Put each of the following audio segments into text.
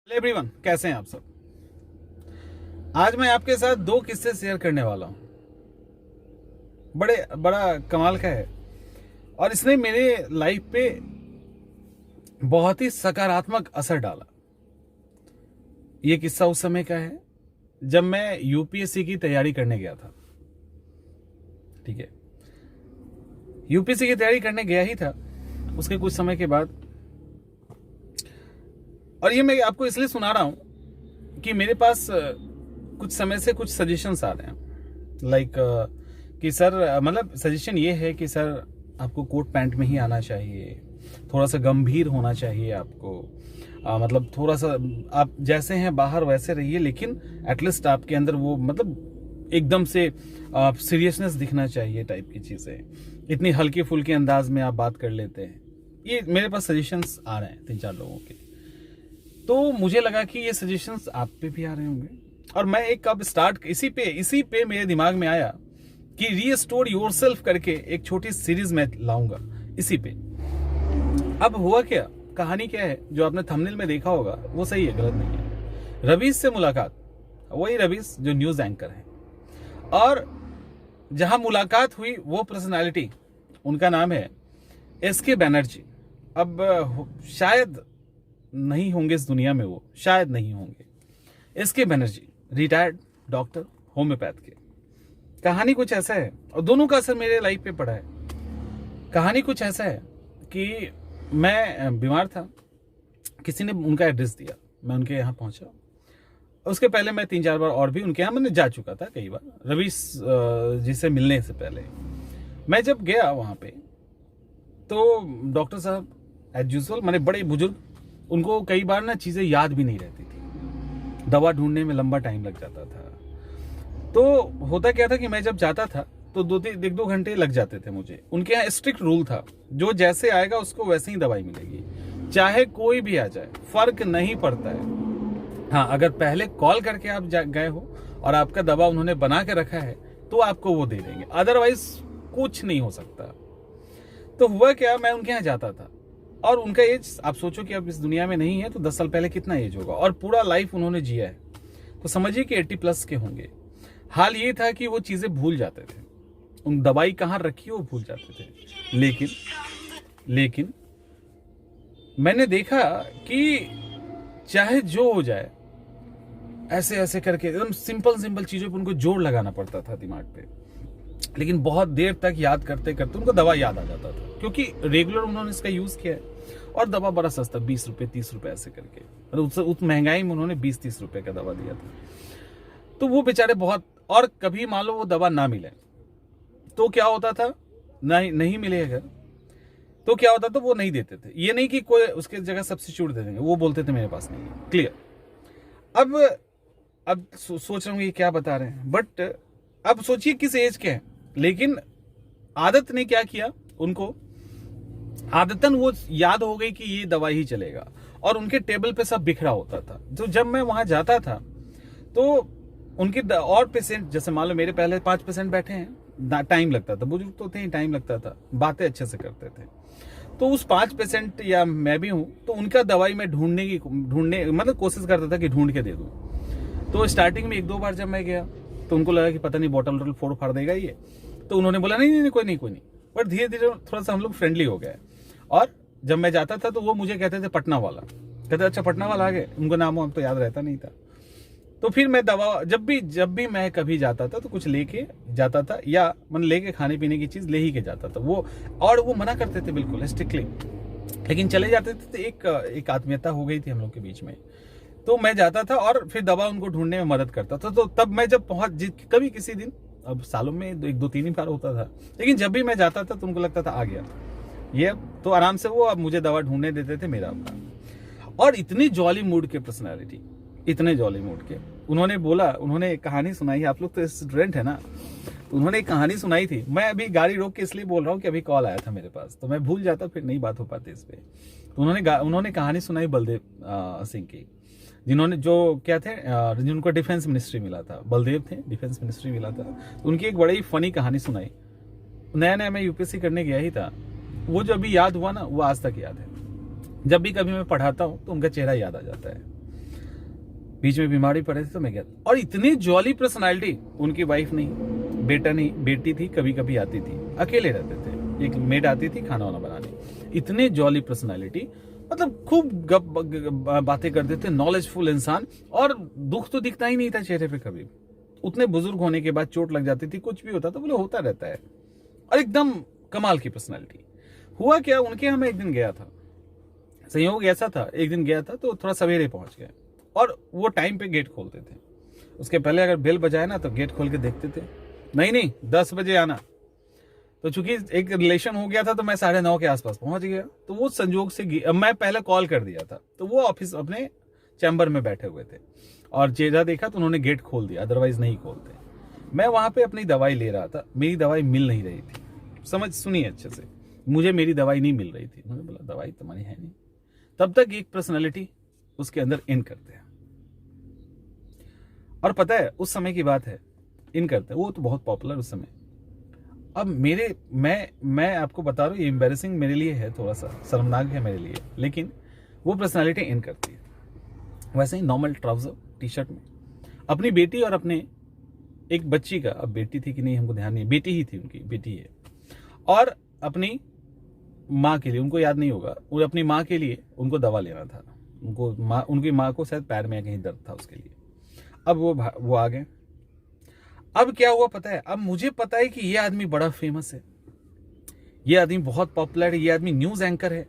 Hello everyone, कैसे हैं आप सब। आज मैं आपके साथ दो किस्से शेयर करने वाला हूं। बड़ा कमाल का है और इसने मेरे लाइफ पे बहुत ही सकारात्मक असर डाला। ये किस्सा उस समय का है जब मैं यूपीएससी की तैयारी करने गया था। ठीक है, यूपीएससी की तैयारी करने गया ही था उसके कुछ समय के बाद। और ये मैं आपको इसलिए सुना रहा हूं कि मेरे पास कुछ समय से कुछ सजेशंस आ रहे हैं। लाइक कि सर, मतलब सजेशन ये है कि सर आपको कोट पैंट में ही आना चाहिए, थोड़ा सा गंभीर होना चाहिए आपको। मतलब थोड़ा सा आप जैसे हैं बाहर वैसे रहिए, लेकिन एटलीस्ट आपके अंदर वो मतलब एकदम से सीरियसनेस दिखना चाहिए टाइप की चीज़ें। इतनी हल्के फुल्के अंदाज में आप बात कर लेते हैं। ये मेरे पास सजेशंस आ रहे हैं 3-4 लोगों के। तो मुझे लगा कि ये सजेशंस आप पे भी आ रहे होंगे और मैं एक अब स्टार्ट इसी पे मेरे दिमाग में आया कि रीस्टोर योरसेल्फ करके एक छोटी सीरीज में लाऊंगा इसी पे। अब हुआ क्या, कहानी क्या है, जो आपने थंबनेल में देखा होगा वो सही है, गलत नहीं है। रवीश से मुलाकात, वही रवीश जो न्यूज एंकर है, और जहां मुलाकात हुई वो पर्सनालिटी, उनका नाम है एसके बनर्जी। अब शायद नहीं होंगे इस दुनिया में, वो शायद नहीं होंगे। S K Banerjee retired doctor homeopath के। कहानी कुछ ऐसा है, और दोनों का असर मेरे लाइफ पे पड़ा है। कहानी कुछ ऐसा है कि मैं बीमार था, किसी ने उनका एड्रेस दिया, मैं उनके यहाँ पहुंचा। उसके पहले मैं 3-4 बार और भी उनके यहाँ मैंने जा चुका था कई बार, रवीश जी से मिलने से पहले। मैं जब गया वहाँ पे तो डॉक्टर साहब एज यूजुअल, मैंने बड़े बुजुर्ग, उनको कई बार ना चीज़ें याद भी नहीं रहती थी, दवा ढूंढने में लंबा टाइम लग जाता था। तो होता क्या था कि मैं जब जाता था तो 2 घंटे लग जाते थे मुझे। उनके यहाँ स्ट्रिक्ट रूल था, जो जैसे आएगा उसको वैसे ही दवाई मिलेगी, चाहे कोई भी आ जाए, फर्क नहीं पड़ता है। हाँ, अगर पहले कॉल करके आप गए हो और आपका दवा उन्होंने बना के रखा है तो आपको वो दे देंगे, अदरवाइज कुछ नहीं हो सकता। तो हुआ क्या, मैं उनके यहाँ जाता था और उनका एज आप सोचो कि अब इस दुनिया में नहीं है तो 10 साल पहले कितना एज होगा, और पूरा लाइफ उन्होंने जिया है, तो समझिए कि 80+ के होंगे। हाल ये था कि वो चीजें भूल जाते थे, उन दवाई कहाँ रखी वो भूल जाते थे। लेकिन मैंने देखा कि चाहे जो हो जाए, ऐसे ऐसे करके एकदम सिंपल चीजों पर उनको जोर लगाना पड़ता था दिमाग पे, लेकिन बहुत देर तक याद करते करते उनको दवा याद आ जाता था, क्योंकि रेगुलर उन्होंने इसका यूज किया है। और दवा बड़ा सस्ता, 20 रुपए 30 रुपए ऐसे करके, उस महंगाई में उन्होंने 20-30 रुपए का दवा दिया था। तो वो बेचारे बहुत, और कभी मान लो वो दवा ना मिले तो क्या होता था, नहीं मिले अगर तो क्या होता था, वो नहीं देते थे। ये नहीं कि कोई उसके जगह सब्स्टिट्यूट दे देंगे, वो बोलते थे मेरे पास नहीं है। क्लियर। अब सोच रहा हूँ ये क्या बता रहे हैं, बट अब सोचिए किस एज के हैं, लेकिन आदत ने क्या किया, उनको आदतन वो याद हो गई कि ये दवा ही चलेगा, और उनके टेबल पे सब बिखरा होता था। तो जब मैं वहां जाता था तो उनके और पेशेंट, जैसे मान लो मेरे पहले 5% बैठे हैं, टाइम लगता था, बुजुर्ग तो थे ही, टाइम लगता था, बातें अच्छे से करते थे। तो उस 5% या मैं भी हूं, तो उनका दवाई मैं ढूंढने मतलब कोशिश करता था कि ढूंढ के दे दूं। तो स्टार्टिंग में 1-2 बार जब मैं गया तो उनको लगा कि पता नहीं बॉटल फोड़ फाड़ देगा ये, तो उन्होंने बोला नहीं कोई नहीं। बट धीरे धीरे थोड़ा सा हम लोग फ्रेंडली हो गए। और जब मैं जाता था तो वो मुझे कहते थे पटना वाला, कहते अच्छा पटना वाला आ गए, उनको नाम हम तो याद रहता नहीं था। तो फिर मैं दवा जब भी मैं कभी जाता था तो कुछ लेके जाता था, या मन लेके खाने पीने की चीज ले ही के जाता था वो, और वो मना करते थे बिल्कुल स्ट्रिक्टली, लेकिन चले जाते थे। तो एक आत्मीयता हो गई थी हम लोग के बीच में। तो मैं जाता था और फिर दवा उनको ढूंढने में मदद करता था। तो तब मैं जब कभी किसी दिन, अब सालों में 1-2-3 ही बार होता था, लेकिन जब भी मैं जाता था तो उनको लगता था आ गया ये, तो आराम से वो अब मुझे दवा ढूंढने देते थे, मेरा अपना। और इतनी जॉली मूड के पर्सनैलिटी, इतने जॉली मूड के, उन्होंने एक कहानी सुनाई। आप लोग तो स्टूडेंट है ना, तो उन्होंने एक कहानी सुनाई थी। मैं अभी गाड़ी रोक के इसलिए बोल रहा हूँ कि अभी कॉल आया था मेरे पास, तो मैं भूल जाता, फिर नहीं बात हो पाती इस पे। तो उन्होंने कहानी सुनाई बलदेव सिंह की, जिन्होंने जो क्या थे, जिनको डिफेंस मिनिस्ट्री मिला था, बलदेव थे, डिफेंस मिनिस्ट्री मिला था। तो उनकी एक बड़ी फनी कहानी सुनाई। नया मैं यूपीएससी करने गया ही था, वो जो अभी याद हुआ ना, वो आज तक याद है। जब भी कभी मैं पढ़ाता हूँ तो उनका चेहरा याद आ जाता है। बीच में बीमारी पड़े थे तो मैं गया। और इतनी जॉली पर्सनालिटी, उनकी वाइफ नहीं, बेटा नहीं, बेटी थी, कभी कभी आती थी, अकेले रहते थे, एक मेड आती थी खाना वाना बनाने। इतने जॉली पर्सनालिटी, मतलब खूब बातें करते थे, नॉलेजफुल इंसान, और दुख तो दिखता ही नहीं था चेहरे पे कभी। उतने बुजुर्ग होने के बाद चोट लग जाती थी, कुछ भी होता तो बोले होता रहता है, और एकदम कमाल की पर्सनालिटी। हुआ क्या, उनके यहाँ मैं एक दिन गया था, संयोग ऐसा था, एक दिन गया था तो थोड़ा सवेरे पहुंच गए, और वो टाइम पे गेट खोलते थे। उसके पहले अगर बेल बजाए ना तो गेट खोल के देखते थे, नहीं 10 बजे आना। तो चूंकि एक रिलेशन हो गया था तो मैं 9:30 के आसपास पहुंच गया। तो वो संजोग से मैं पहले कॉल कर दिया था, तो वो ऑफिस अपने चैम्बर में बैठे हुए थे, और चेहरा देखा तो उन्होंने गेट खोल दिया, अदरवाइज नहीं खोलते। मैं वहां पे अपनी दवाई ले रहा था, मेरी दवाई मिल नहीं रही थी, सुनिए अच्छे से, मुझे मेरी दवाई नहीं मिल रही थी। उन्होंने बोला दवाई तुम्हारी है नहीं। तब तक एक पर्सनैलिटी उसके अंदर इन करते हैं, और पता है उस समय की बात है, इन करते हैं, वो तो बहुत पॉपुलर उस समय। अब मैं आपको बता रहा हूँ, ये एम्बैरेसिंग मेरे लिए है, थोड़ा सा शर्मनाक है मेरे लिए, लेकिन वो पर्सनालिटी इन करती है। वैसे ही नॉर्मल ट्राउजर टी शर्ट में अपनी बेटी और अपने एक बच्ची का, अब बेटी थी कि नहीं हमको ध्यान नहीं, बेटी ही थी, उनकी बेटी है, और अपनी माँ के लिए, उनको याद नहीं होगा, और अपनी माँ के लिए उनको दवा लेना था। उनकी माँ को शायद पैर में कहीं दर्द था, उसके लिए। अब वो आ गए। अब क्या हुआ पता है, अब मुझे पता है कि ये आदमी बड़ा फेमस है, ये आदमी बहुत पॉपुलर है, ये आदमी न्यूज एंकर है,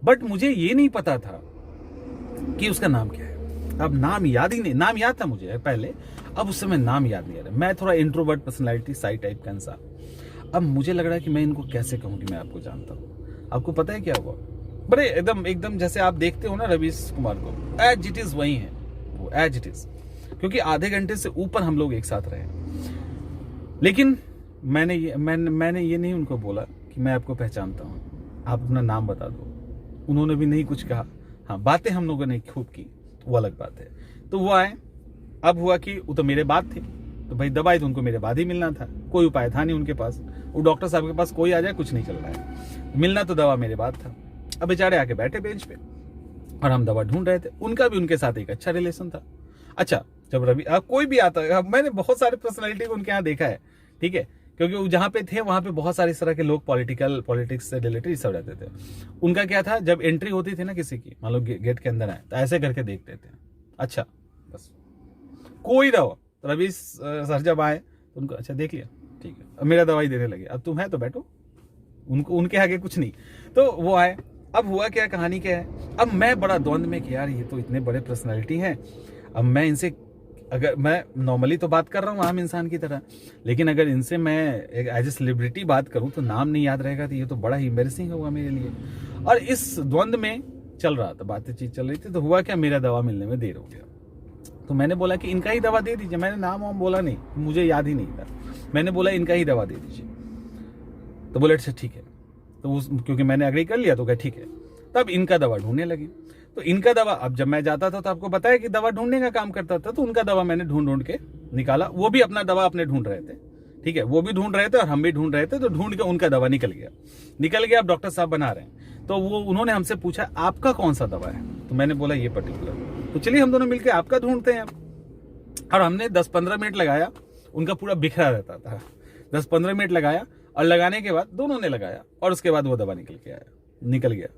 बट मुझे ये नहीं पता था कि उसका नाम क्या है। अब नाम याद ही नहीं, नाम याद था मुझे पहले, अब उस समय नाम याद नहीं आ रहा। मैं थोड़ा इंट्रोवर्ट पर्सनैलिटी, साई टाइप का इंसान। अब मुझे लग रहा है कि मैं इनको कैसे कहूं कि मैं आपको जानता हूं। आपको पता है क्या हुआ, बड़े एकदम जैसे आप देखते हो ना रवीश कुमार को, एज इट इज वही है वो, एज इट इज, क्योंकि आधे घंटे से ऊपर हम लोग एक साथ रहे। लेकिन मैंने ये नहीं उनको बोला कि मैं आपको पहचानता हूं, आप अपना नाम बता दो। उन्होंने भी नहीं कुछ कहा। हाँ, बातें हम लोगों ने खूब की, वो अलग बात है। तो वो आए। अब हुआ कि वो तो मेरे बाद थे, तो भाई दवाई तो उनको मेरे बाद ही मिलना था, कोई उपाय था नहीं उनके पास। वो डॉक्टर साहब के पास कोई आ जाए कुछ नहीं चल रहा है, मिलना तो दवा मेरे बाद था। अब बेचारे आके बैठे बेंच पे, और हम दवा ढूंढ रहे थे। उनका भी उनके साथ एक अच्छा रिलेशन था। अच्छा, जब रवि कोई भी आता है, मैंने बहुत सारे पर्सनैलिटी को उनके यहाँ देखा है, ठीक है, क्योंकि वो जहाँ पे थे वहां पे बहुत सारे इस तरह के लोग पॉलिटिक्स से रिलेटेड सब रहते थे। उनका क्या था, जब एंट्री होती थी ना किसी की, मान लो गेट के अंदर आए तो ऐसे करके देखते थे। अच्छा, बस कोई रहो, रवि सर जब आए तो उनको अच्छा देख लिया, ठीक है, अब मेरा दवाई देने लगे, अब तुम है तो बैठो, उनको उनके आगे कुछ नहीं। तो वो आए। अब हुआ क्या, कहानी क्या है, अब मैं बड़ा द्वंद में कि यार ये तो इतने बड़े पर्सनैलिटी हैं, अब मैं इनसे, अगर मैं नॉर्मली तो बात कर रहा हूँ आम इंसान की तरह, लेकिन अगर इनसे मैं एक एज ए सेलिब्रिटी बात करूँ तो नाम नहीं याद रहेगा, तो ये तो बड़ा ही एम्बैरेसिंग होगा मेरे लिए। और इस द्वंद में चल रहा था, बातचीत चल रही थी। तो हुआ क्या, मेरा दवा मिलने में देर हो गया। तो मैंने बोला कि इनका ही दवा दे दीजिए। मैंने नाम वाम बोला नहीं, मुझे याद ही नहीं था। मैंने बोला इनका ही दवा दे दीजिए। तो बोले अच्छा ठीक है। तो क्योंकि मैंने अग्री कर लिया तो कहा ठीक है। तब इनका दवा ढूंढने लगी। तो इनका दवा, अब जब मैं जाता था तो आपको पता है कि दवा ढूंढने का काम करता था, तो उनका दवा मैंने ढूंढ के निकाला। वो भी अपना दवा अपने ढूंढ रहे थे, ठीक है, वो भी ढूंढ रहे थे और हम भी ढूंढ रहे थे। तो ढूंढ के उनका दवा निकल गया। अब डॉक्टर साहब बना रहे हैं। तो वो उन्होंने हमसे पूछा आपका कौन सा दवा है, तो मैंने बोला ये पर्टिकुलर। तो चलिए हम दोनों मिलकर आपका ढूंढते हैं। और हमने 10-15 मिनट लगाया, उनका पूरा बिखरा रहता था। 10-15 मिनट लगाया, और लगाने के बाद दोनों ने लगाया, और उसके बाद वो दवा निकल गया।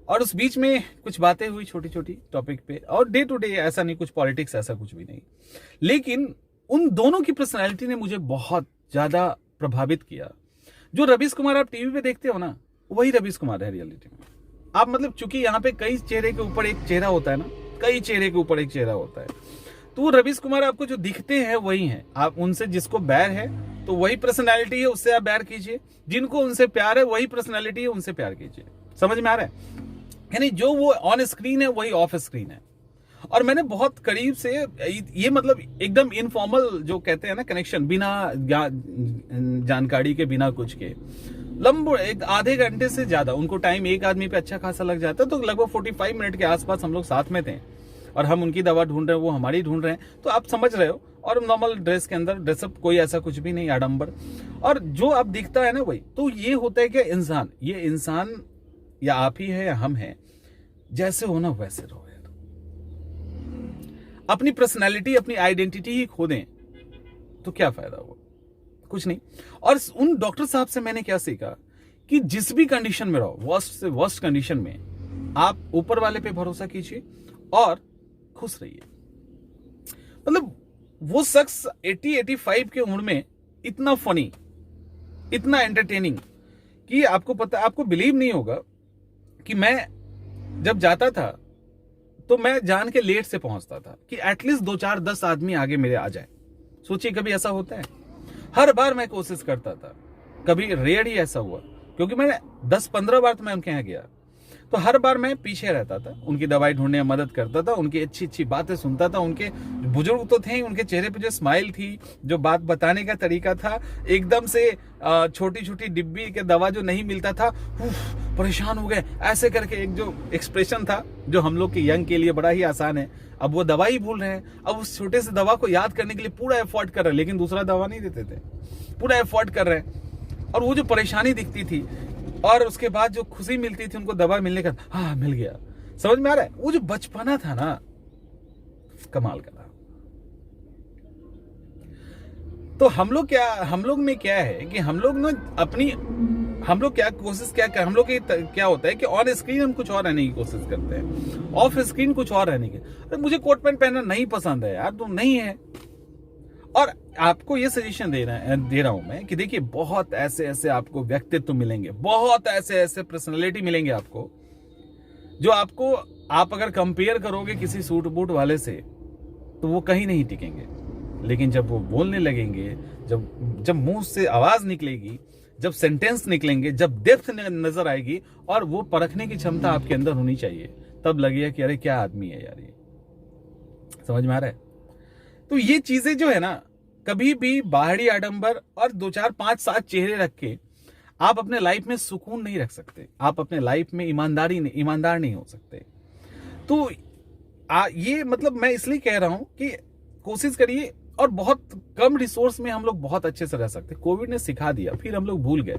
और उस बीच में कुछ बातें हुई छोटी छोटी टॉपिक पे, और डे टू डे, ऐसा नहीं कुछ पॉलिटिक्स, ऐसा कुछ भी नहीं। लेकिन उन दोनों की पर्सनैलिटी ने मुझे बहुत ज्यादा प्रभावित किया। जो रवीश कुमार आप टीवी पे देखते हो ना, वही रवीश कुमार है रियलिटी में। आप मतलब, चूंकि यहाँ पे कई चेहरे के ऊपर एक चेहरा होता है ना, कई चेहरे के ऊपर एक चेहरा होता है, तो वो रवीश कुमार आपको जो दिखते हैं वही हैं। आप उनसे जिसको बैर है तो वही पर्सनैलिटी है, उससे आप बैर कीजिए। जिनको उनसे प्यार है वही पर्सनैलिटी है, उनसे प्यार कीजिए। समझ में आ रहा है? यानी जो वो ऑन स्क्रीन है वही ऑफ स्क्रीन है। और मैंने बहुत करीब से ये मतलब एकदम इनफॉर्मल जो कहते हैं ना, कनेक्शन, बिना जानकारी के, बिना कुछ के, लंबो एक आधे घंटे से ज्यादा उनको टाइम एक आदमी पे अच्छा खासा लग जाता है। तो लगभग 45 मिनट के आसपास हम लोग साथ में थे, और हम उनकी दवा ढूंढ रहे हैं, वो हमारी ढूंढ रहे हैं। तो आप समझ रहे हो। और नॉर्मल ड्रेस के अंदर, ड्रेसअप कोई ऐसा कुछ भी नहीं आडंबर, और जो अब दिखता है ना वही। तो ये होता है कि इंसान, ये इंसान या आप ही है या हम हैं, जैसे हो ना वैसे रहो यार। अपनी पर्सनैलिटी, अपनी आइडेंटिटी ही खो दें तो क्या फायदा हुआ? कुछ नहीं। और उन डॉक्टर साहब से मैंने क्या सीखा कि जिस भी कंडीशन में रहो, वर्स्ट से वर्स्ट कंडीशन में, आप ऊपर वाले पे भरोसा कीजिए और खुश रहिए। मतलब वो शख्स 80-85 की उम्र में इतना फनी, इतना एंटरटेनिंग कि आपको पता, आपको बिलीव नहीं होगा कि मैं जब जाता था तो मैं जान के लेट से पहुंचता था कि एटलीस्ट 2-4-10 आदमी आगे मेरे आ जाए। सोचिए कभी ऐसा होता है? हर बार मैं कोशिश करता था, कभी रेयर ही ऐसा हुआ, क्योंकि मैंने 10-15 बार तो मैं उनके यहाँ गया, तो हर बार मैं पीछे रहता था, उनकी दवाई ढूंढने में मदद करता था, उनकी अच्छी अच्छी बातें सुनता था। उनके बुजुर्ग तो थे, उनके चेहरे पे जो स्माइल थी, जो बात बताने का तरीका था, एकदम से छोटी छोटी डिब्बी के दवा जो नहीं मिलता था, परेशान हो गए ऐसे करके, एक जो एक्सप्रेशन था जो हम लोग के यंग के लिए बड़ा ही आसान है। अब वो दवा ही भूल रहे हैं, अब उस छोटे से दवा को याद करने के लिए पूरा एफर्ट कर रहे हैं, लेकिन दूसरा दवा नहीं देते थे, पूरा एफर्ट कर रहे हैं। और वो जो परेशानी दिखती थी और उसके बाद जो खुशी मिलती थी उनको दवा मिलने का, हाँ मिल गया, समझ में आ रहा है? वो जो बचपना था ना, कमाल का था। तो हम लोग में क्या है कि हम लोग ना अपनी, हम लोग क्या कोशिश क्या कर, हम लोग की क्या होता है कि ऑन स्क्रीन हम कुछ और रहने की कोशिश करते हैं, ऑफ स्क्रीन कुछ और रहने की। अरे मुझे कोट पैंट पहनना नहीं पसंद है यार, तो नहीं है। और आपको ये सजेशन दे रहा हूं मैं कि देखिए, बहुत ऐसे ऐसे आपको व्यक्तित्व मिलेंगे, बहुत ऐसे ऐसे पर्सनैलिटी मिलेंगे आपको, जो आपको, आप अगर कंपेयर करोगे किसी सूट बूट वाले से तो वो कहीं नहीं टिकेंगे, लेकिन जब वो बोलने लगेंगे, जब मुंह से आवाज निकलेगी, जब सेंटेंस निकलेंगे, जब डेप्थ नजर आएगी और वो परखने की क्षमता आपके अंदर होनी चाहिए, तब लगेगा कि अरे क्या आदमी है यार ये। समझ में आ रहा है? तो ये चीजें जो है ना, कभी भी बाहरी आडंबर और 2-4-5-7 चेहरे रख के आप अपने लाइफ में सुकून नहीं रख सकते, आप अपने लाइफ में ईमानदार नहीं हो सकते। तो ये मतलब मैं इसलिए कह रहा हूं कि कोशिश करिए, और बहुत कम रिसोर्स में हम लोग बहुत अच्छे से रह सकते। कोविड ने सिखा दिया, फिर हम लोग भूल गए।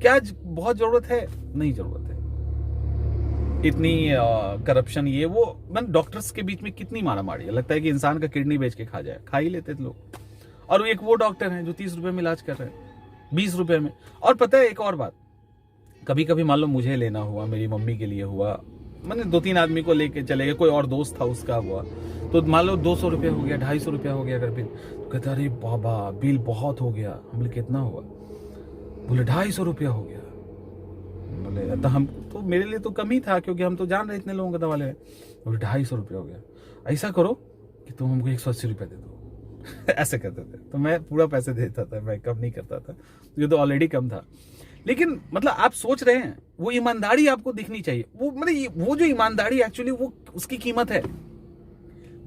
क्या बहुत जरूरत है? नहीं जरूरत है। इतनी करप्शन, ये वो, मैंने डॉक्टर्स के बीच में कितनी मारामारी है, लगता है कि इंसान का किडनी बेच के खा ही लेते थे लोग। और एक वो डॉक्टर हैं जो 30 रुपए में इलाज कर रहे हैं, 20 रुपए में। और पता है एक और बात, कभी कभी मान लो मुझे लेना हुआ, मेरी मम्मी के लिए हुआ, मैंने 2-3 आदमी को लेके चले गए, कोई और दोस्त था उसका हुआ, तो मान लो 200 रुपये हो गया, 250 रुपया हो गया अगर बिल, तो कहते अरे बाबा बिल बहुत हो गया। हम बोले कितना हुआ? बोले 250 रुपया हो गया। बोले तो हम तो, मेरे लिए तो कम ही था क्योंकि हम तो जान रहे इतने लोगों का दवा ले रहे। बोले 250 रुपया हो गया, ऐसा करो कि तुम हमको 180 रुपया दे दो। ऐसे कहते थे, तो मैं पूरा पैसे देता था, मैं कम नहीं करता था, ये तो ऑलरेडी कम था। लेकिन मतलब आप सोच रहे हैं, वो ईमानदारी आपको दिखनी चाहिए, वो मतलब वो जो ईमानदारी एक्चुअली वो उसकी कीमत है।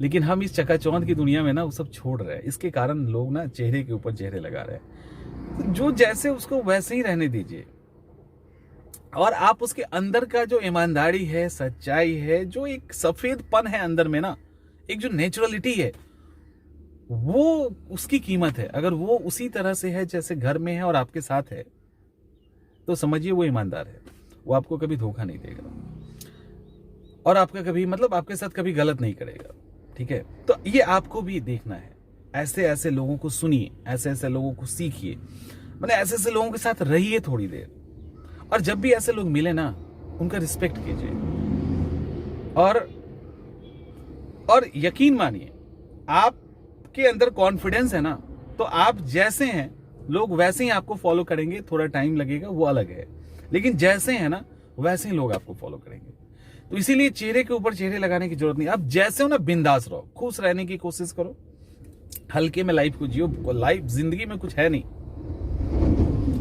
लेकिन हम इस चकाचौंध की दुनिया में ना वो सब छोड़ रहे हैं, इसके कारण लोग ना चेहरे के ऊपर चेहरे लगा रहे हैं। तो जो जैसे उसको वैसे ही रहने दीजिए, और आप उसके अंदर का जो ईमानदारी है, सच्चाई है, जो एक सफेदपन है अंदर में ना, एक जो नेचुरलिटी है, वो उसकी कीमत है। अगर वो उसी तरह से है जैसे घर में है और आपके साथ है, तो समझिए वो ईमानदार है, वो आपको कभी धोखा नहीं देगा और आपका कभी मतलब आपके साथ कभी गलत नहीं करेगा। ठीक है? तो ये आपको भी देखना है। ऐसे ऐसे लोगों को सुनिए, ऐसे ऐसे लोगों को सीखिए, मतलब ऐसे ऐसे लोगों के साथ रहिए थोड़ी देर, और जब भी ऐसे लोग मिले ना, उनका रिस्पेक्ट कीजिए। और यकीन मानिए, आपके अंदर कॉन्फिडेंस है ना, तो आप जैसे हैं लोग वैसे ही आपको फॉलो करेंगे। थोड़ा टाइम लगेगा, वो अलग है, लेकिन जैसे हैं ना वैसे ही लोग आपको फॉलो करेंगे। तो इसीलिए चेहरे के ऊपर चेहरे लगाने की जरूरत नहीं। आप जैसे हो ना, बिंदास रहो, खुश रहने की कोशिश करो, हल्के में लाइफ को जियो। लाइफ, जिंदगी में कुछ है नहीं।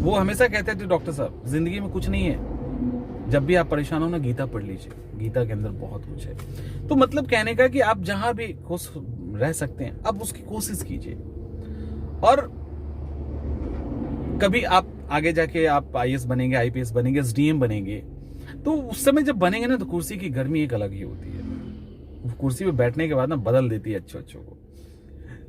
वो हमेशा कहते थे डॉक्टर साहब, जिंदगी में कुछ नहीं है। जब भी आप परेशान हो ना, गीता पढ़ लीजिए, गीता के अंदर बहुत कुछ है। तो मतलब कहने का कि आप जहां भी खुश रह सकते हैं, आप उसकी कोशिश कीजिए। और कभी आप आगे जाके आप IAS बनेंगे, IPS बनेंगे, SDM बनेंगे, तो उस समय जब बनेंगे ना, तो कुर्सी की गर्मी एक अलग ही होती है। वो कुर्सी पे बैठने के बाद ना बदल देती है अच्छों को।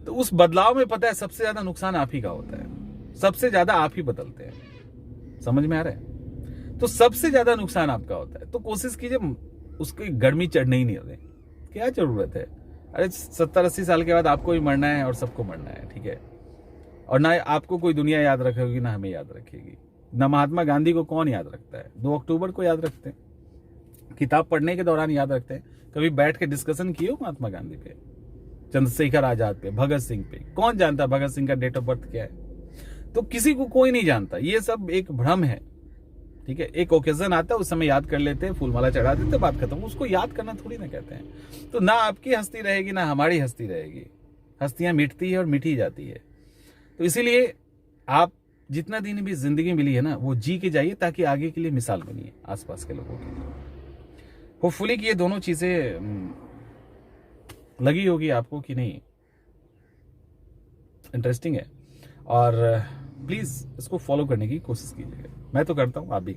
तो उस बदलाव में पता है सबसे ज्यादा नुकसान आप ही का होता है, सबसे ज्यादा आप ही बदलते हैं। समझ में आ रहा है? तो सबसे ज्यादा नुकसान आपका होता है। तो कोशिश कीजिए उसकी गर्मी चढ़ने ही नहीं दें। क्या जरूरत है? अरे 70-80 साल के बाद आपको भी मरना है और सबको मरना है, ठीक है। और ना आपको कोई दुनिया याद रखेगी ना हमें याद रखेगी। ना महात्मा गांधी को कौन याद रखता है, 2 अक्टूबर को याद रखते हैं, किताब पढ़ने के दौरान याद रखते हैं। कभी बैठ के डिस्कशन किए हो महात्मा गांधी पे, चंद्रशेखर आजाद पे, भगत सिंह पे? कौन जानता भगत सिंह का डेट ऑफ बर्थ क्या है? तो किसी को कोई नहीं जानता, ये सब एक भ्रम है, ठीक है। एक ओकेजन आता है, उस समय याद कर लेते हैं, फूलमाला चढ़ा देते, बात खत्म। उसको याद करना थोड़ी ना कहते हैं। तो ना आपकी हस्ती रहेगी ना हमारी हस्ती रहेगी। हस्तियां मिटती है और मिटी जाती है। तो इसीलिए आप जितना दिन भी जिंदगी मिली है ना, वो जी के जाइए, ताकि आगे के लिए मिसाल बनिए आसपास के लोगों के लिए। होपफुली कि ये दोनों चीजें लगी होगी आपको कि नहीं, इंटरेस्टिंग है। और प्लीज इसको फॉलो करने की कोशिश कीजिएगा। मैं तो करता हूं, आप भी।